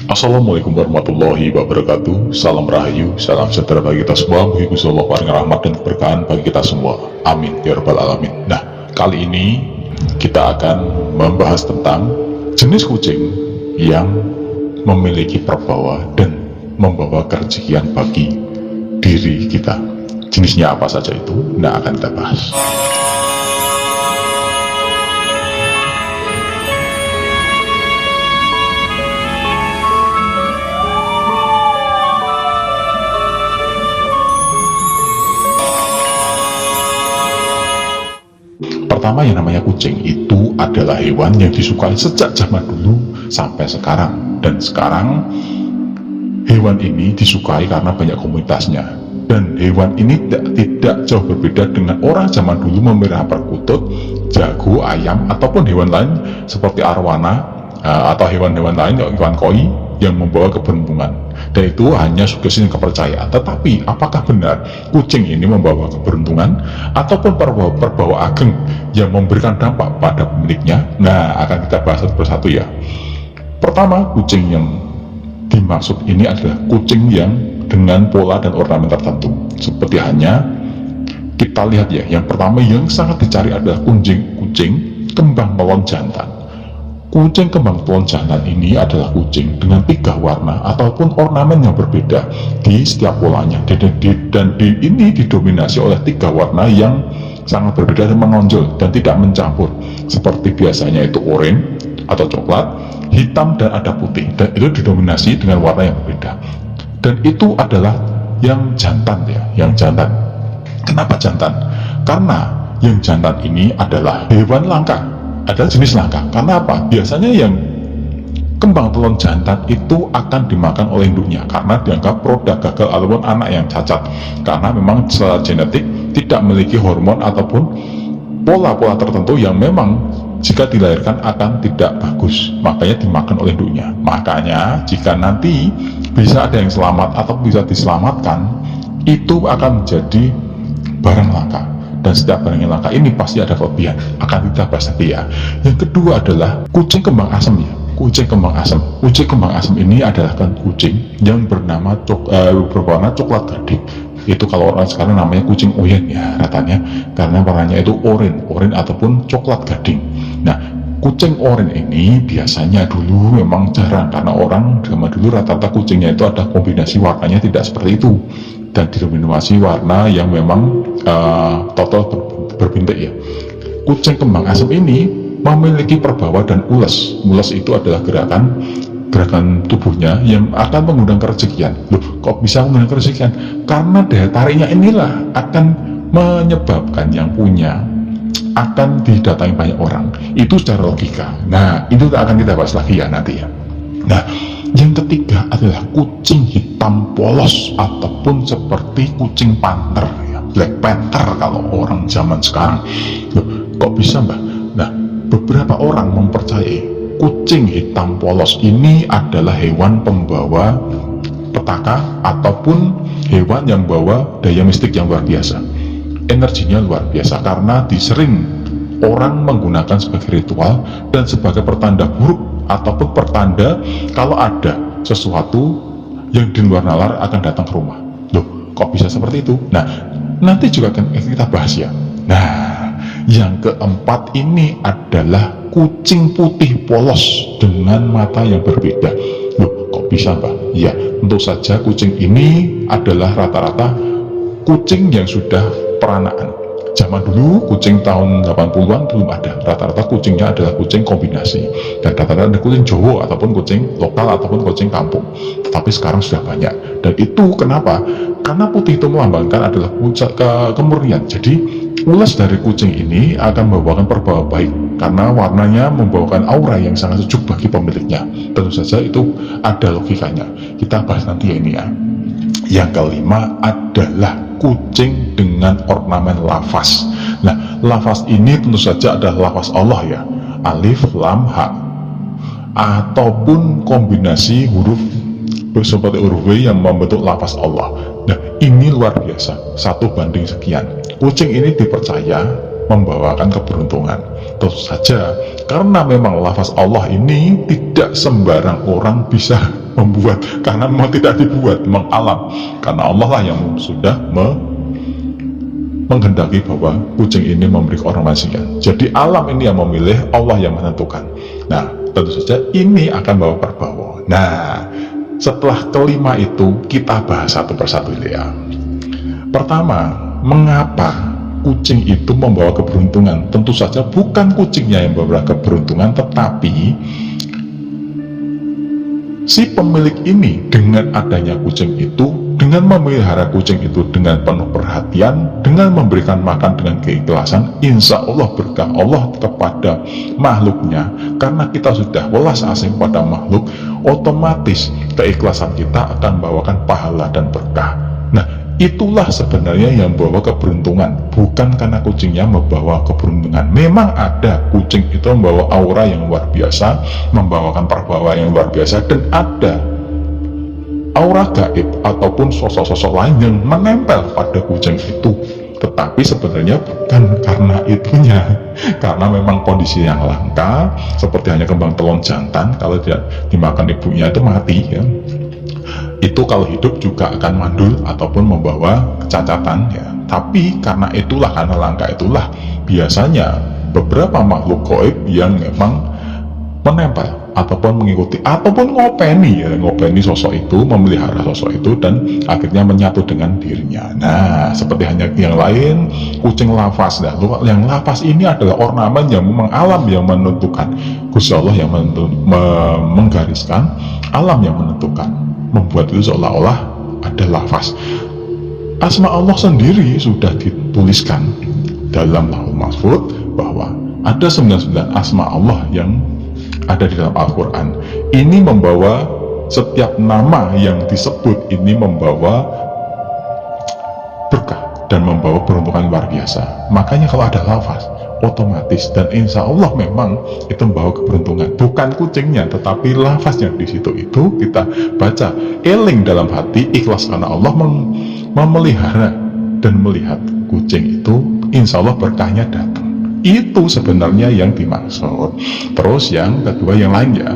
Assalamualaikum warahmatullahi wabarakatuh. Salam rahayu, salam sejahtera bagi kita semua. Mugi Gusti Allah paring rahmat dan keberkahan bagi kita semua. Amin ya rabbal alamin. Nah, kali ini kita akan membahas tentang jenis kucing yang memiliki perbawa dan membawa kerejekian bagi diri kita. Jenisnya apa saja itu? Nah, akan kita bahas. Pertama, yang namanya kucing itu adalah hewan yang disukai sejak zaman dulu sampai sekarang. Dan sekarang hewan ini disukai karena banyak komunitasnya. Dan hewan ini tidak jauh berbeda dengan orang zaman dulu memelihara perkutut, jago, ayam, ataupun hewan lain seperti arwana atau hewan-hewan lain, hewan koi yang membawa keberuntungan. Dan itu hanya sugesti dan kepercayaan. Tetapi apakah benar kucing ini membawa keberuntungan ataupun perbawa ageng yang memberikan dampak pada pemiliknya? Nah, akan kita bahas satu persatu ya. Pertama, kucing yang dimaksud ini adalah kucing yang dengan pola dan ornamen tertentu. Seperti hanya kita lihat ya, yang pertama yang sangat dicari adalah kucing kembang melon jantan. Kucing kembang telon jantan ini adalah kucing dengan 3 warna ataupun ornamen yang berbeda di setiap polanya, dan ini didominasi oleh 3 warna yang sangat berbeda dan menonjol dan tidak mencampur seperti biasanya itu oranye atau coklat, hitam, dan ada putih, dan itu didominasi dengan warna yang berbeda. Dan itu adalah yang jantan ya, yang jantan. Kenapa jantan? Karena yang jantan ini adalah hewan langka, adalah jenis langka. Karena apa? Biasanya yang kembang telon jantan itu akan dimakan oleh induknya karena dianggap produk gagal ataupun anak yang cacat, karena memang secara genetik tidak memiliki hormon ataupun pola-pola tertentu yang memang jika dilahirkan akan tidak bagus, makanya dimakan oleh induknya. Makanya jika nanti bisa ada yang selamat atau bisa diselamatkan, itu akan menjadi barang langka. Dan setiap barang yang langka ini pasti ada kelebihan, akan kita bahas nanti ya. Yang kedua adalah kucing kembang asem ya. Kucing kembang asem ini adalah kan kucing yang berwarna coklat gading. Itu kalau orang sekarang namanya kucing oyen ya ratanya, karena warnanya itu oranye ataupun coklat gading. Nah, kucing oranye ini biasanya dulu memang jarang, karena orang zaman dulu rata-rata kucingnya itu ada kombinasi warnanya tidak seperti itu, dan didominasi warna yang memang total berbintik ya. Kucing kembang asem ini memiliki perbawa dan ules. Ules itu adalah gerakan tubuhnya yang akan mengundang kerejekian. Loh, kok bisa mengundang kerejekian? Karena daya tariknya inilah akan menyebabkan yang punya akan didatangi banyak orang. Itu secara logika. Nah, itu akan kita bahas lagi ya nanti ya. Nah, yang ketiga adalah kucing hitam polos ataupun seperti kucing panther ya, Black Panther kalau orang zaman sekarang. Loh, kok bisa mbak? Nah, beberapa orang mempercayai kucing hitam polos ini adalah hewan pembawa petaka ataupun hewan yang bawa daya mistik yang luar biasa, energinya luar biasa, karena disering orang menggunakan sebagai ritual dan sebagai pertanda buruk ataupun pertanda kalau ada sesuatu yang di luar nalar akan datang ke rumah. Loh, kok bisa seperti itu? Nah, nanti juga akan kita bahas ya. Nah, yang keempat ini adalah kucing putih polos dengan mata yang berbeda. Loh, kok bisa mbak? Ya, tentu saja kucing ini adalah rata-rata kucing yang sudah peranakan. Zaman dulu kucing tahun 80-an belum ada, rata-rata kucingnya adalah kucing kombinasi, dan rata-rata ada kucing Jawa ataupun kucing lokal ataupun kucing kampung. Tetapi sekarang sudah banyak, dan itu kenapa? Karena putih itu melambangkan adalah kemurnian. Jadi ulas dari kucing ini akan membawakan perbawa baik karena warnanya membawakan aura yang sangat sejuk bagi pemiliknya. Tentu saja itu ada logikanya, kita bahas nanti ya ini ya. Yang kelima adalah kucing dengan ornamen lafaz. Nah, lafaz ini tentu saja adalah lafaz Allah ya, alif, lam, ha, ataupun kombinasi huruf seperti huruf W yang membentuk lafaz Allah. Nah, ini luar biasa, 1 banding sekian. Kucing ini dipercaya membawakan keberuntungan. Tentu saja karena memang lafaz Allah ini tidak sembarang orang bisa membuat, karena memang tidak dibuat, memang alam. Karena Allah lah yang sudah menghendaki bahwa kucing ini memberi keormasian. Jadi alam ini yang memilih, Allah yang menentukan. Nah, tentu saja ini akan bawa perbawa. Nah, setelah kelima itu kita bahas satu persatu ya. Pertama, mengapa kucing itu membawa keberuntungan? Tentu saja bukan kucingnya yang membawa keberuntungan, tetapi si pemilik ini dengan adanya kucing itu, dengan memelihara kucing itu dengan penuh perhatian, dengan memberikan makan dengan keikhlasan, insya Allah berkah Allah kepada makhluknya. Karena kita sudah welas asing pada makhluk, otomatis keikhlasan kita akan membawakan pahala dan berkah. Nah, itulah sebenarnya yang membawa keberuntungan, bukan karena kucingnya membawa keberuntungan. Memang ada kucing itu membawa aura yang luar biasa, membawakan perbawa yang luar biasa, dan ada aura gaib ataupun sosok-sosok lain yang menempel pada kucing itu. Tetapi sebenarnya bukan karena itunya, karena memang kondisi yang langka, seperti hanya kembang telon jantan, kalau tidak dimakan ibunya itu mati ya. Itu kalau hidup juga akan mandul ataupun membawa kecacatan ya. Tapi karena itulah, karena langka itulah, biasanya beberapa makhluk gaib yang memang menempel ataupun mengikuti ataupun ngopeni sosok itu, memelihara sosok itu, dan akhirnya menyatu dengan dirinya. Nah, seperti hanya yang lain, kucing lafaz. Nah, yang lafaz ini adalah ornamen yang memang alam yang menentukan, Gusti Allah yang menggariskan, alam yang menentukan, membuat itu seolah-olah ada lafaz. Asma Allah sendiri sudah dituliskan dalam Lauhul Mahfuz bahwa ada 99 asma Allah yang ada di dalam Al-Quran. Ini membawa, setiap nama yang disebut ini membawa berkah dan membawa peruntungan luar biasa. Makanya kalau ada lafaz, otomatis dan insya Allah memang itu membawa keberuntungan. Bukan kucingnya, tetapi lafaz yang di situ itu kita baca, eling dalam hati, ikhlas karena Allah memelihara dan melihat kucing itu, insya Allah berkahnya datang. Itu sebenarnya yang dimaksud. Terus yang kedua, yang lain ya,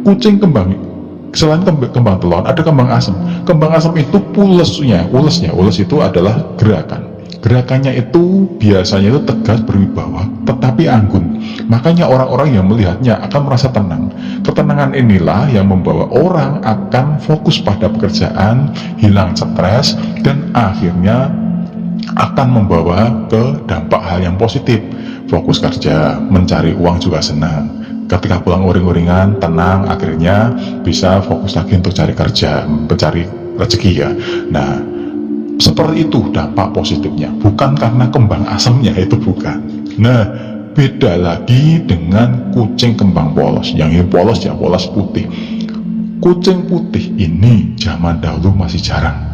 kucing kembang, selain kembang telon, ada kembang asem. Kembang asem itu ules itu adalah gerakannya itu biasanya itu tegas berwibawa, tetapi anggun. Makanya orang-orang yang melihatnya akan merasa tenang. Ketenangan inilah yang membawa orang akan fokus pada pekerjaan, hilang stres, dan akhirnya akan membawa ke dampak hal yang positif. Fokus kerja, mencari uang juga senang. Ketika pulang uring-uringan, tenang, akhirnya bisa fokus lagi untuk cari kerja, mencari rezeki ya. Nah, seperti itu dampak positifnya, bukan karena kembang asemnya, itu bukan. Nah, beda lagi dengan kucing kembang polos. Yang ini polos ya, polos putih. Kucing putih ini zaman dahulu masih jarang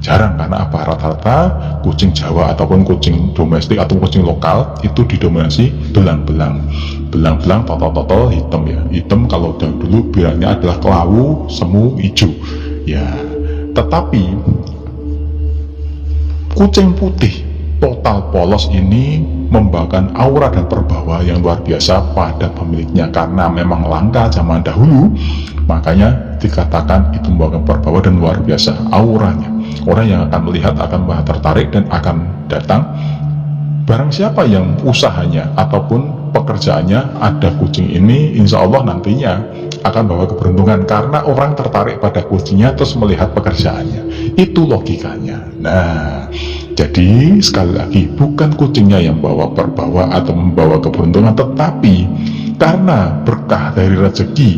karena apa? Rata-rata kucing Jawa ataupun kucing domestik atau kucing lokal itu didominasi belang-belang, totol hitam ya. Hitam kalau dulu bilangnya adalah kelawu, semu, hijau ya. Tetapi kucing putih total polos ini membawakan aura dan perbawa yang luar biasa pada pemiliknya, karena memang langka zaman dahulu. Makanya dikatakan itu membawakan perbawa dan luar biasa auranya. Orang yang akan melihat akan tertarik dan akan datang. Barang siapa yang usahanya ataupun pekerjaannya ada kucing ini, insya Allah nantinya akan bawa keberuntungan, karena orang tertarik pada kucingnya terus melihat pekerjaannya. Itu logikanya. Nah, jadi sekali lagi, bukan kucingnya yang bawa perbawa atau membawa keberuntungan, tetapi karena berkah dari rezeki,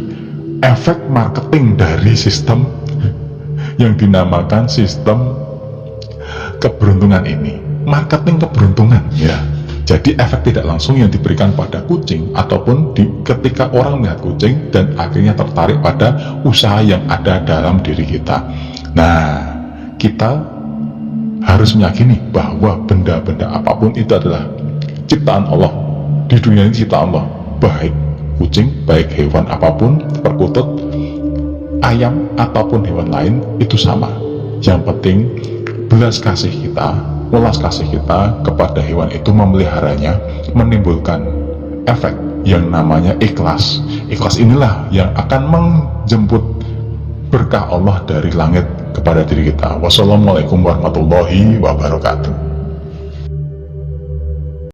efek marketing dari sistem yang dinamakan sistem keberuntungan ini, marketing keberuntungan ya. Jadi efek tidak langsung yang diberikan pada kucing ataupun ketika orang melihat kucing dan akhirnya tertarik pada usaha yang ada dalam diri kita. Nah, kita harus meyakini bahwa benda-benda apapun itu adalah ciptaan Allah. Di dunia ini ciptaan Allah, baik kucing, baik hewan apapun, perkutut, ayam ataupun hewan lain itu sama. Yang penting belas kasih kita kepada hewan itu, memeliharanya, menimbulkan efek yang namanya ikhlas. Ikhlas inilah yang akan menjemput berkah Allah dari langit kepada diri kita. Wassalamualaikum warahmatullahi wabarakatuh.